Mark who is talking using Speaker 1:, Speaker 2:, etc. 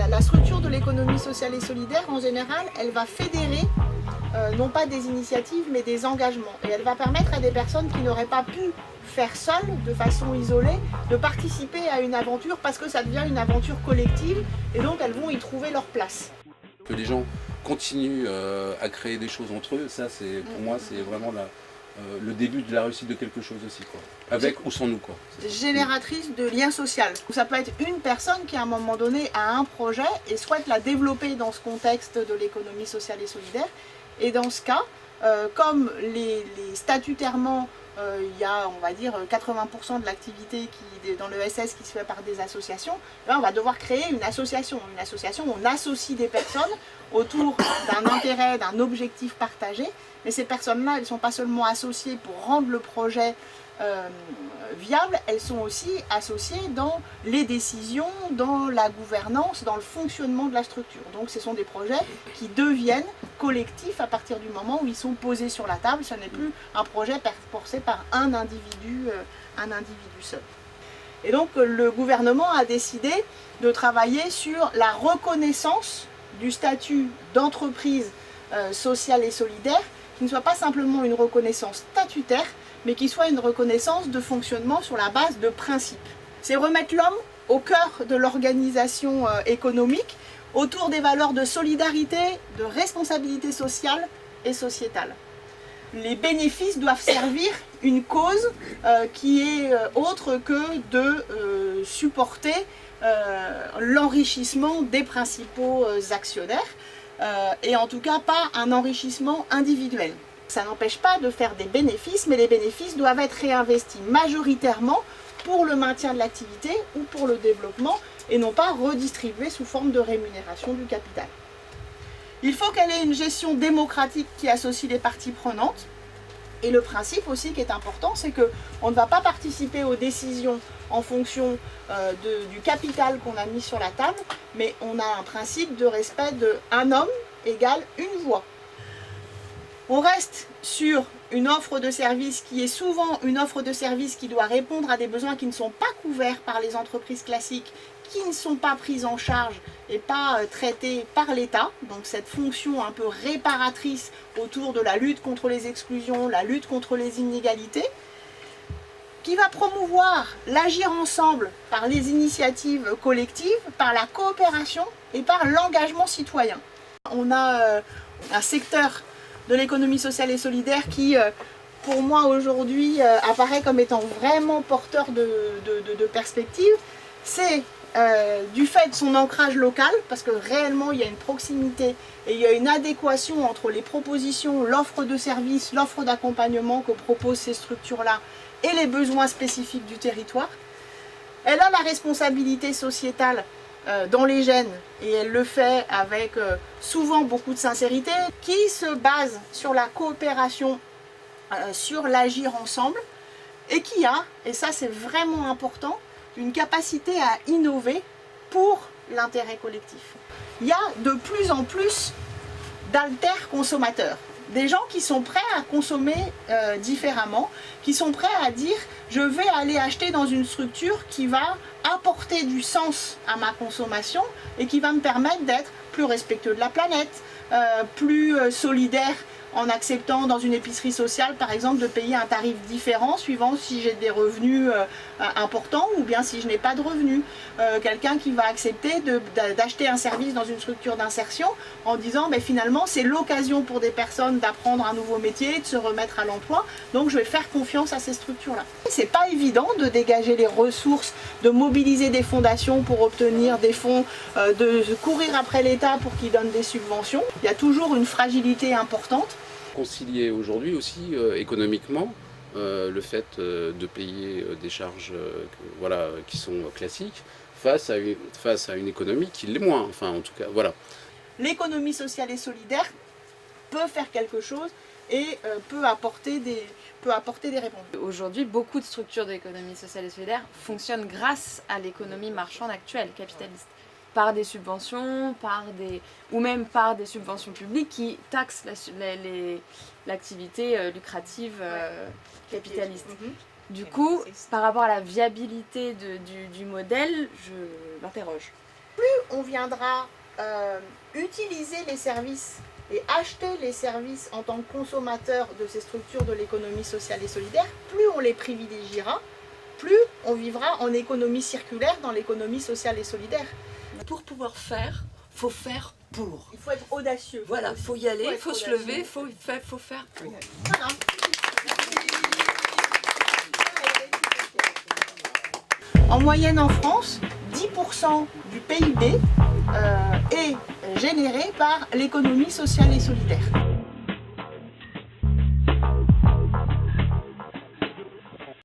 Speaker 1: La structure de l'économie sociale et solidaire, en général, elle va fédérer non pas des initiatives, mais des engagements. Et elle va permettre à des personnes qui n'auraient pas pu faire seules, de façon isolée, de participer à une aventure parce que ça devient une aventure collective et donc elles vont y trouver leur place.
Speaker 2: Que les gens continuent à créer des choses entre eux, ça c'est pour moi c'est vraiment le début de la réussite de quelque chose aussi, quoi. Avec ou sans nous, quoi.
Speaker 1: Génératrice de lien social. Ça peut être une personne qui à un moment donné a un projet et souhaite la développer dans ce contexte de l'économie sociale et solidaire. Et dans ce cas, comme les statutairement, il y a, on va dire, 80% de l'activité dans le SS qui se fait par des associations, là, on va devoir créer une association. Une association où on associe des personnes autour d'un intérêt, d'un objectif partagé. Mais ces personnes-là, elles ne sont pas seulement associées pour rendre le projet viable, elles sont aussi associées dans les décisions, dans la gouvernance, dans le fonctionnement de la structure. Donc ce sont des projets qui deviennent collectifs à partir du moment où ils sont posés sur la table. Ce n'est plus un projet porté par un individu seul. Et donc le gouvernement a décidé de travailler sur la reconnaissance du statut d'entreprise sociale et solidaire, qui ne soit pas simplement une reconnaissance statutaire, mais qui soit une reconnaissance de fonctionnement sur la base de principes. C'est remettre l'homme au cœur de l'organisation économique, autour des valeurs de solidarité, de responsabilité sociale et sociétale. Les bénéfices doivent servir une cause qui est autre que de supporter l'enrichissement des principaux actionnaires, et en tout cas pas un enrichissement individuel. Ça n'empêche pas de faire des bénéfices, mais les bénéfices doivent être réinvestis majoritairement pour le maintien de l'activité ou pour le développement et non pas redistribués sous forme de rémunération du capital. Il faut qu'elle ait une gestion démocratique qui associe les parties prenantes. Et le principe aussi qui est important, c'est qu'on ne va pas participer aux décisions en fonction du capital qu'on a mis sur la table, mais on a un principe de respect de un homme égale une voix. On reste sur une offre de service qui est souvent une offre de service qui doit répondre à des besoins qui ne sont pas couverts par les entreprises classiques, qui ne sont pas prises en charge et pas traitées par l'État. Donc cette fonction un peu réparatrice autour de la lutte contre les exclusions, la lutte contre les inégalités, qui va promouvoir l'agir ensemble par les initiatives collectives, par la coopération et par l'engagement citoyen. On a un secteur de l'économie sociale et solidaire qui, pour moi aujourd'hui, apparaît comme étant vraiment porteur de perspectives. C'est du fait de son ancrage local, parce que réellement il y a une proximité et il y a une adéquation entre les propositions, l'offre de services, l'offre d'accompagnement que proposent ces structures-là et les besoins spécifiques du territoire. Elle a la responsabilité sociétale dans les gènes, et elle le fait avec souvent beaucoup de sincérité, qui se base sur la coopération, sur l'agir ensemble, et qui a, et ça c'est vraiment important, une capacité à innover pour l'intérêt collectif. Il y a de plus en plus d'alter-consommateurs, des gens qui sont prêts à consommer différemment, qui sont prêts à dire je vais aller acheter dans une structure qui va apporter du sens à ma consommation et qui va me permettre d'être plus respectueux de la planète, plus solidaire en acceptant dans une épicerie sociale par exemple de payer un tarif différent suivant si j'ai des revenus importants ou bien si je n'ai pas de revenus. Quelqu'un qui va accepter d'acheter un service dans une structure d'insertion en disant mais finalement c'est l'occasion pour des personnes d'apprendre un nouveau métier, de se remettre à l'emploi, donc je vais faire confiance à ces structures-là. C'est pas évident de dégager les ressources, de mobiliser des fondations pour obtenir des fonds, de courir après l'État pour qu'il donne des subventions. Il y a toujours une fragilité importante.
Speaker 2: Concilier aujourd'hui aussi économiquement le fait de payer des charges voilà, qui sont classiques face à une économie qui l'est moins, enfin en tout cas voilà.
Speaker 1: L'économie sociale et solidaire peut faire quelque chose et peut apporter des réponses.
Speaker 3: Aujourd'hui, beaucoup de structures de l'économie sociale et solidaire fonctionnent grâce à l'économie marchande actuelle, capitaliste. par des subventions, ou même par des subventions publiques qui taxent l'activité lucrative capitaliste. Du coup, par rapport à la viabilité du modèle, je m'interroge.
Speaker 1: Plus on viendra utiliser les services et acheter les services en tant que consommateur de ces structures de l'économie sociale et solidaire, plus on les privilégiera, plus on vivra en économie circulaire dans l'économie sociale et solidaire.
Speaker 4: Pour pouvoir faire, faut faire pour.
Speaker 1: Il faut être audacieux.
Speaker 4: Voilà, faut y aller, faut se lever, faut faire pour.
Speaker 1: Voilà. En moyenne en France, 10% du PIB est généré par l'économie sociale et solidaire.